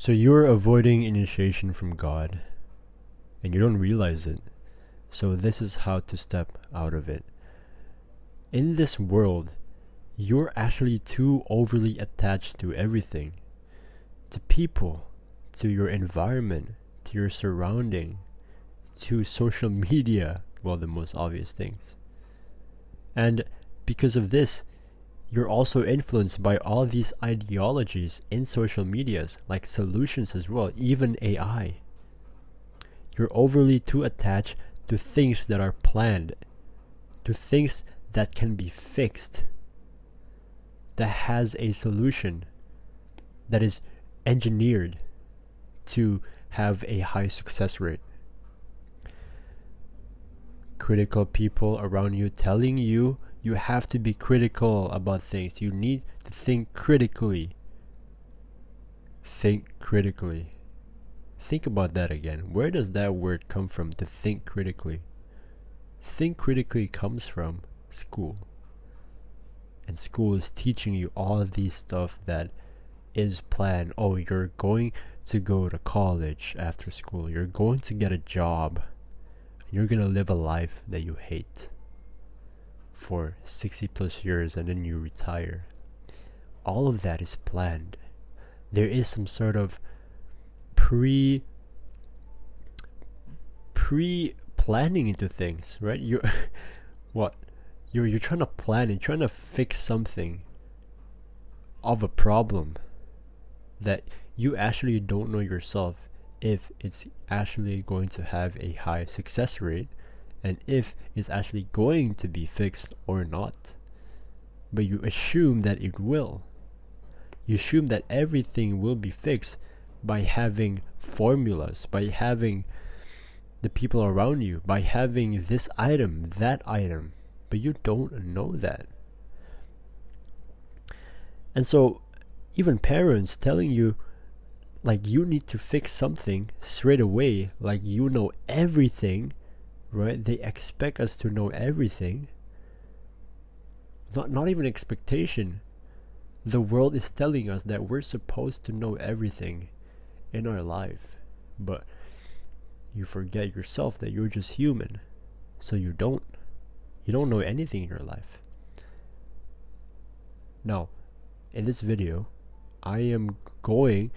So you're avoiding initiation from God, and you don't realize it. So this is how to step out of it. In this world, you're actually too overly attached to everything. To people, to your environment, to your surrounding, to social media, well, the most obvious things. And because of this, you're also influenced by all these ideologies in social medias, like solutions as well, even AI. You're overly too attached to things that are planned, to things that can be fixed, that has a solution, that is engineered to have a high success rate. Critical people around you telling you you have to be critical about things. You need to think critically. Think critically. Think about that again. Where does that word come from, to think critically? Think critically comes from school. And school is teaching you all of these stuff that is planned. Oh, you're going to go to college after school. You're going to get a job. You're going to live a life that you hate for 60 plus years, and then you retire. All of that is planned. There is some sort of pre-planning into things, right? You're what? You're trying to plan and trying to fix something of a problem that you actually don't know yourself if it's actually going to have a high success rate, and if it's actually going to be fixed or not. But you assume that it will. You assume that everything will be fixed by having formulas, by having the people around you, by having this item, that item. But you don't know that. And so, even parents telling you, like, you need to fix something straight away, like you know everything, right? They expect us to know everything. Not even expectation. The world is telling us that we're supposed to know everything in our life. But you forget yourself that you're just human. So you don't know anything in your life. Now, in this video, I am going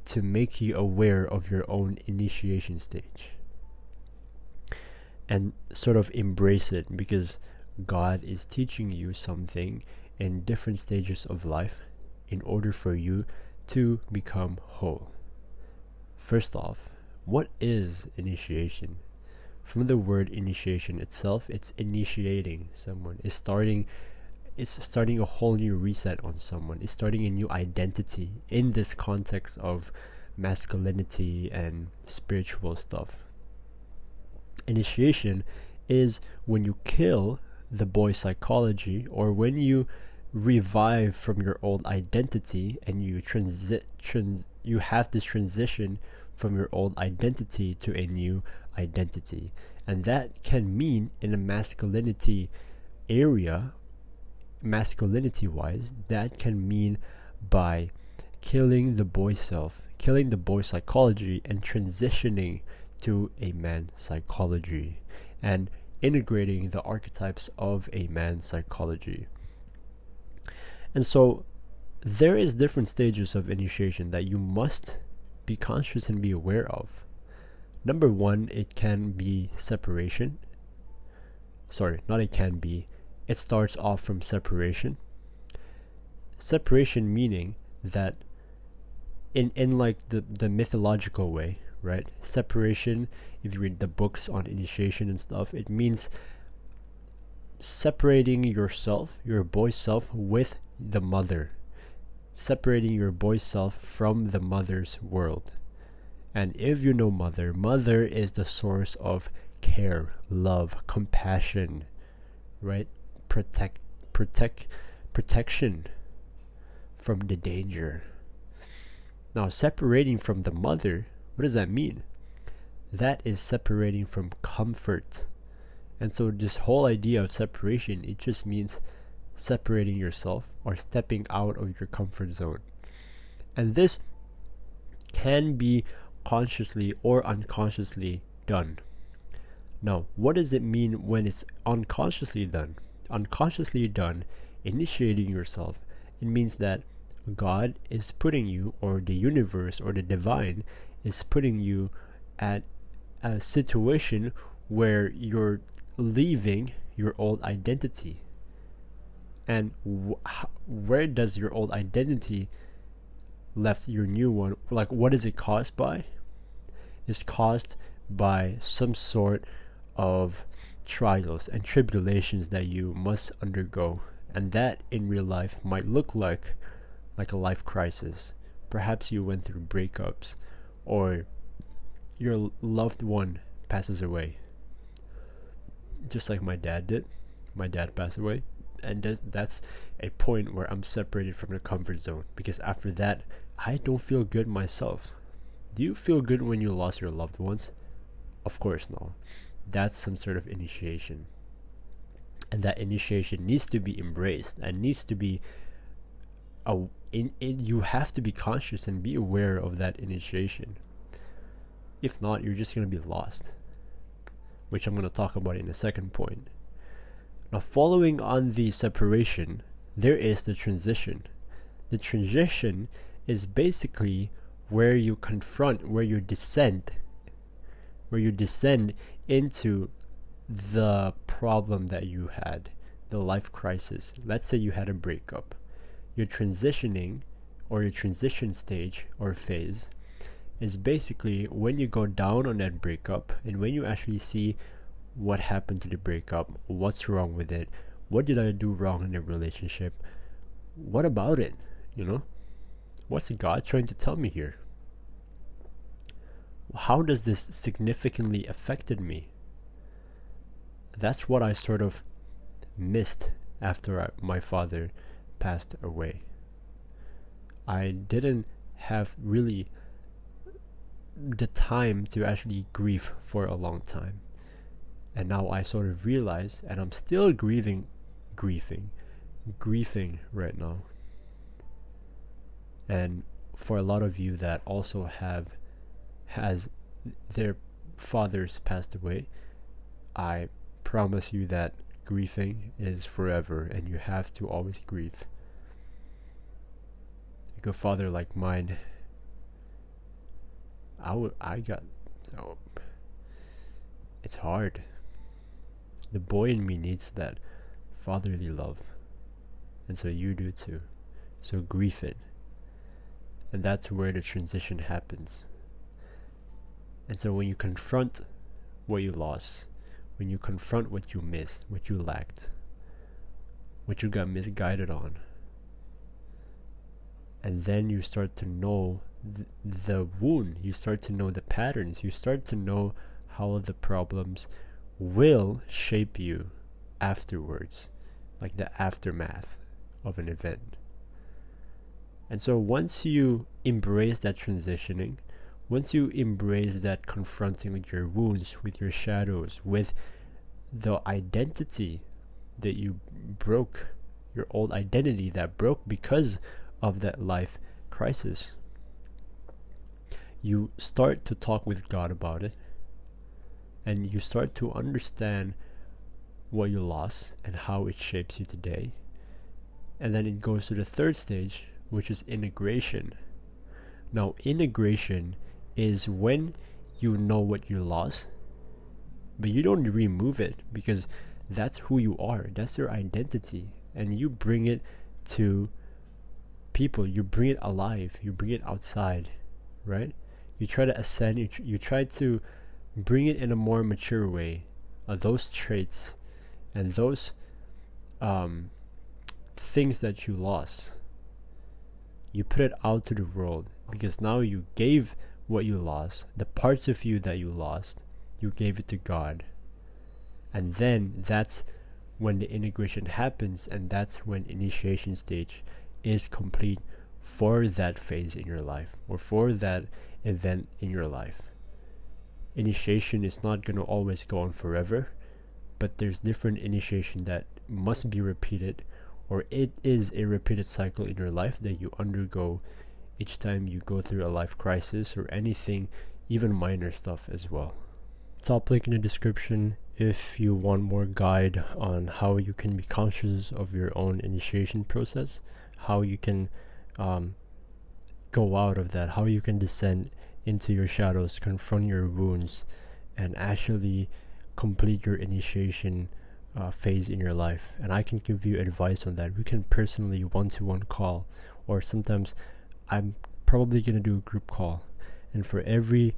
to make you aware of your own initiation stage and sort of embrace it, because God is teaching you something in different stages of life in order for you to become whole. First off, what is initiation? From the word initiation itself, it's initiating someone. It's starting a whole new reset on someone. It's starting a new identity in this context of masculinity and spiritual stuff. Initiation is when you kill the boy psychology, or when you revive from your old identity and you you have this transition from your old identity to a new identity. And that can mean in a masculinity area, masculinity wise, that can mean by killing the boy self, killing the boy psychology, and transitioning to a man psychology, and integrating the archetypes of a man psychology. And so there is different stages of initiation that you must be conscious and be aware of. Number one, it can be separation. It starts off from separation. Separation meaning that in like the mythological way, right? Separation, if you read the books on initiation and stuff, it means separating yourself, your boy self, with the mother. Separating your boy self from the mother's world. And if you know mother is the source of care, love, compassion, right? Protection from the danger. Now, separating from the mother, what does that mean? That is separating from comfort. And so this whole idea of separation, it just means separating yourself or stepping out of your comfort zone. And this can be consciously or unconsciously done. Now, what does it mean when it's unconsciously done? Unconsciously done, initiating yourself, it means that God is putting you, or the universe or the divine is putting you at a situation where you're leaving your old identity. And where does your old identity left your new one? Like, what is it caused by? It's caused by some sort of trials and tribulations that you must undergo, and that in real life might look like a life crisis. Perhaps you went through breakups, or your loved one passes away, just like my dad did. My dad passed away, and that's a point where I'm separated from the comfort zone, because after that I don't feel good myself. Do you feel good when you lost your loved ones? Of course no. That's some sort of initiation, and that initiation needs to be embraced and needs to be you have to be conscious and be aware of that initiation. If not, you're just going to be lost, which I'm going to talk about in the second point. Now, following on the separation, there is the transition. The transition is basically where you confront, where you descend into the problem that you had, the life crisis. Let's say you had a breakup. Your transitioning, or your transition stage or phase, is basically when you go down on that breakup and when you actually see what happened to the breakup, what's wrong with it, what did I do wrong in the relationship, what about it, what's God trying to tell me here? How does this significantly affected me? That's what I sort of missed after my father passed away. I didn't have really the time to actually grieve for a long time. And now I sort of realize, and I'm still grieving right now. And for a lot of you that also has their fathers passed away, I promise you that grieving is forever, and you have to always grieve. Like a father like mine, it's hard. The boy in me needs that fatherly love, and so you do too. So grieve it, and that's where the transition happens. And so when you confront what you lost, when you confront what you missed, what you lacked, what you got misguided on, and then you start to know the wound, you start to know the patterns, you start to know how the problems will shape you afterwards, like the aftermath of an event. And so once you embrace that transitioning, once you embrace that confronting with your wounds, with your shadows, with the identity that you broke, your old identity that broke because of that life crisis, you start to talk with God about it, and you start to understand what you lost and how it shapes you today. And then it goes to the third stage, which is integration. Now, integration is when you know what you lost, but you don't remove it, because that's who you are, that's your identity, and you bring it to people, you bring it alive, you bring it outside, right? You try to ascend, you try to bring it in a more mature way, those traits and those things that you lost, you put it out to the world, because now you gave what you lost, the parts of you that you lost, you gave it to God. And then that's when the integration happens, and that's when initiation stage is complete for that phase in your life, or for that event in your life. Initiation is not going to always go on forever, but there's different initiation that must be repeated, or it is a repeated cycle in your life that you undergo each time you go through a life crisis or anything, even minor stuff as well. Top link in the description if you want more guide on how you can be conscious of your own initiation process, how you can go out of that, how you can descend into your shadows, confront your wounds, and actually complete your initiation phase in your life. And I can give you advice on that. We can personally one-to-one call, or sometimes I'm probably gonna do a group call, and for every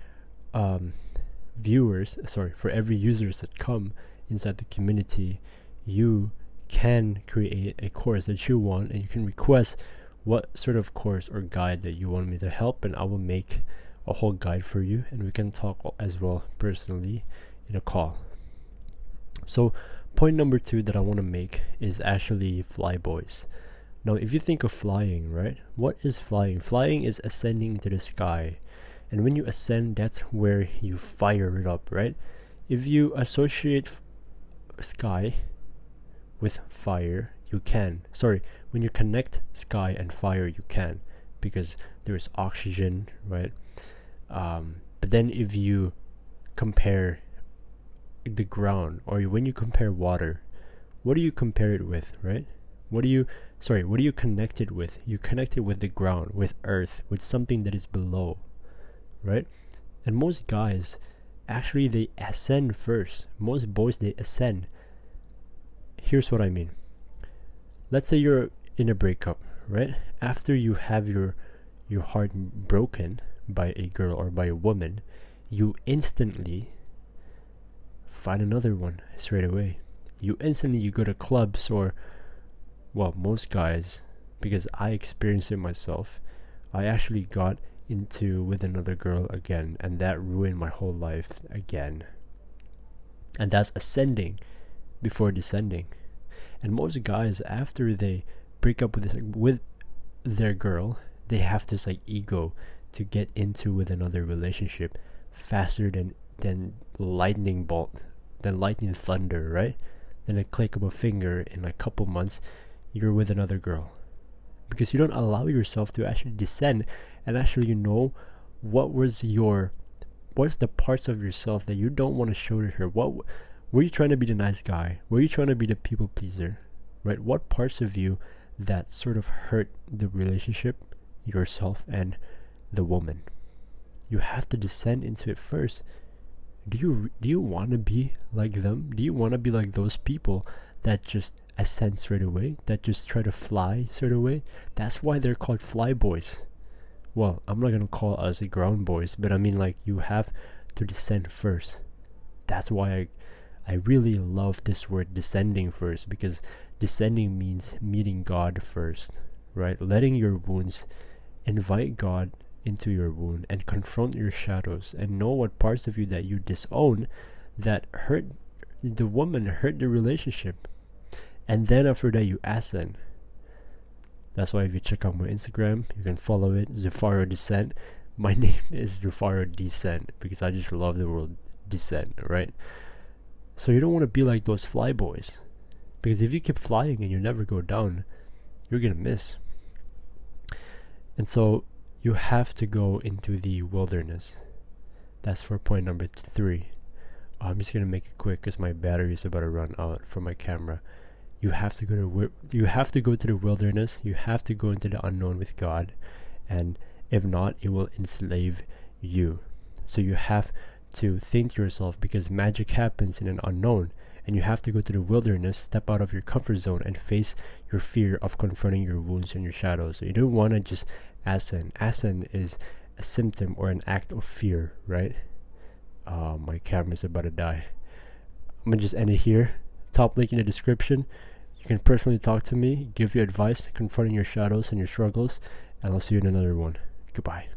for every users that come inside the community, you can create a course that you want, and you can request what sort of course or guide that you want me to help, and I will make a whole guide for you, and we can talk as well personally in a call. So point number 2 that I want to make is actually flyboys. Now if you think of flying, right, what is flying? Flying is ascending to the sky, and when you ascend, that's where you fire it up, right? If you associate sky with fire, you can. When you connect sky and fire, you can, because there's oxygen, right? But then if you compare the ground, or when you compare water, what do you compare it with, right? What do you connect it with? You connect it with the ground, with earth, with something that is below, right? And most guys, actually, they ascend first. Most boys, they ascend. Here's what I mean. Let's say you're in a breakup, right? After you have your heart broken by a girl or by a woman, you instantly find another one straight away. You go to clubs, or, well, most guys, because I experienced it myself, I actually got into with another girl again, and that ruined my whole life again. And that's ascending before descending. And most guys, after they break up with their girl, they have this ego to get into with another relationship faster than lightning bolt, than lightning thunder, right? Then a click of a finger, in a couple months, you're with another girl, because you don't allow yourself to actually descend and actually know what's the parts of yourself that you don't want to show to her. Were you trying to be the nice guy? Were you trying to be the people pleaser, right? What parts of you that sort of hurt the relationship, yourself and the woman? You have to descend into it first. Do you want to be like them? Do you want to be like those people that just ascend straight away, that just try to fly straight away? That's why they're called fly boys. Well, I'm not gonna call us ground boys, but I mean, you have to descend first. That's why I really love this word descending first, because descending means meeting God first, right? Letting your wounds invite God into your wound and confront your shadows, and know what parts of you that you disown, that hurt the woman, hurt the relationship. And then after that, you ascend. That's why if you check out my Instagram, you can follow it, Zufaro Descent. My name is Zufaro Descent, because I just love the word descent, right? So you don't want to be like those fly boys, because if you keep flying and you never go down, you're gonna miss. And so you have to go into the wilderness. That's for point number 3. I'm just gonna make it quick because my battery is about to run out for my camera. You have to go to the wilderness. You have to go into the unknown with God, and if not, it will enslave you. So you have to think to yourself, because magic happens in an unknown, and you have to go to the wilderness, step out of your comfort zone, and face your fear of confronting your wounds and your shadows. So you don't want to just ascend. Ascend is a symptom or an act of fear, right? My camera's about to die. I'm gonna just end it here. Top link in the description. You can personally talk to me, give you advice confronting your shadows and your struggles, and I'll see you in another one. Goodbye.